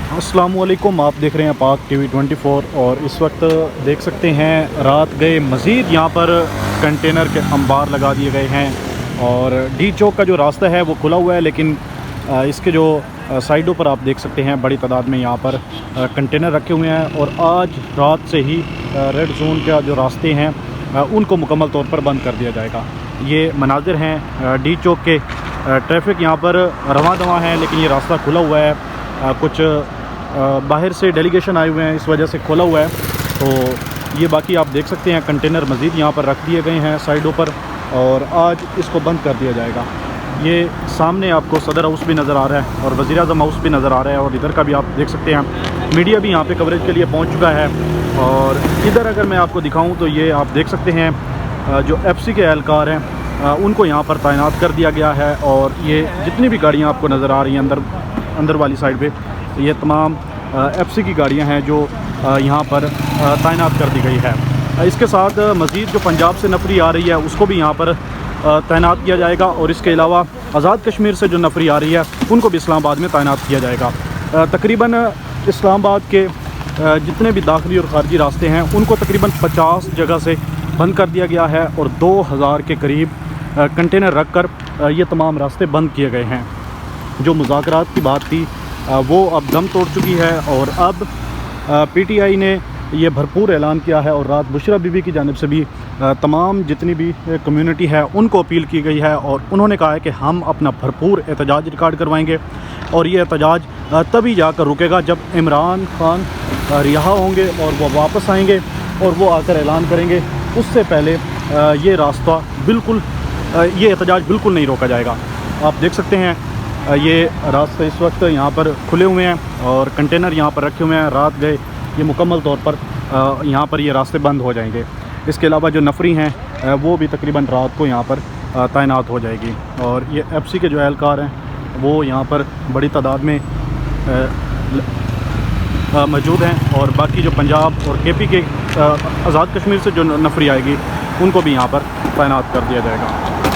अस्सलामुअलैकुम, आप देख रहे हैं पाक टीवी 24 और इस वक्त देख सकते हैं रात गए मज़ीद यहाँ पर कंटेनर के अंबार लगा दिए गए हैं और डी चौक का जो रास्ता है वो खुला हुआ है, लेकिन इसके जो साइडों पर आप देख सकते हैं बड़ी तादाद में यहाँ पर कंटेनर रखे हुए हैं और आज रात से ही रेड जोन का जो रास्ते हैं उनको मुकम्मल तौर पर बंद कर दिया जाएगा। ये मनाजिर हैं डी चौक के। ट्रैफिक यहाँ पर रवां दवां है, लेकिन ये रास्ता खुला हुआ है। कुछ बाहर से डेलीगेशन आए हुए हैं, इस वजह से खोला हुआ है। तो ये बाकी आप देख सकते हैं कंटेनर मज़ीद यहाँ पर रख दिए गए हैं साइडों पर और आज इसको बंद कर दिया जाएगा। ये सामने आपको सदर हाउस भी नज़र आ रहा है और वज़ीर आज़म हाउस भी नज़र आ रहा है और इधर का भी आप देख सकते हैं मीडिया भी यहाँ पे कवरेज के लिए पहुँच चुका है। और इधर अगर मैं आपको दिखाऊँ तो ये आप देख सकते हैं जो FC के एहलकार हैं उनको यहाँ पर तैनात कर दिया गया है और ये जितनी भी गाड़ियाँ आपको नज़र आ रही हैं अंदर वाली साइड पे, ये तमाम FC की गाड़ियां हैं जो यहाँ पर तैनात कर दी गई है। इसके साथ मज़ीद जो पंजाब से नफरी आ रही है उसको भी यहाँ पर तैनात किया जाएगा और इसके अलावा आज़ाद कश्मीर से जो नफरी आ रही है उनको भी इस्लामाबाद में तैनात किया जाएगा। तकरीबन इस्लामाबाद के जितने भी दाखिली और ख़ारजी रास्ते हैं उनको तकरीबन 50 जगह से बंद कर दिया गया है और 2000 के करीब कंटेनर रख कर ये तमाम रास्ते बंद किए गए हैं। जो मुज़ाकरात की बात थी वो अब दम तोड़ चुकी है और अब PTI ने ये भरपूर ऐलान किया है और रात बुशरा बीबी की जानिब से भी तमाम जितनी भी कम्युनिटी है उनको अपील की गई है और उन्होंने कहा है कि हम अपना भरपूर एहतजाज रिकॉर्ड करवाएंगे और ये एहतजाज तभी जाकर रुकेगा जब इमरान खान रिहा होंगे और वो वापस आएंगे और वो आकर ऐलान करेंगे। उससे पहले ये रास्ता बिल्कुल ये एहतजाज बिल्कुल नहीं रोका जाएगा। आप देख सकते हैं ये रास्ते इस वक्त यहाँ पर खुले हुए हैं और कंटेनर यहाँ पर रखे हुए हैं। रात गए ये मुकम्मल तौर पर यहाँ पर ये रास्ते बंद हो जाएंगे। इसके अलावा जो नफरी हैं वो भी तकरीबन रात को यहाँ पर तैनात हो जाएगी और ये FC के जो एहलकार हैं वो यहाँ पर बड़ी तादाद में मौजूद हैं और बाकी जो पंजाब और KP के आज़ाद कश्मीर से जो नफरी आएगी उनको भी यहाँ पर तैनात कर दिया जाएगा।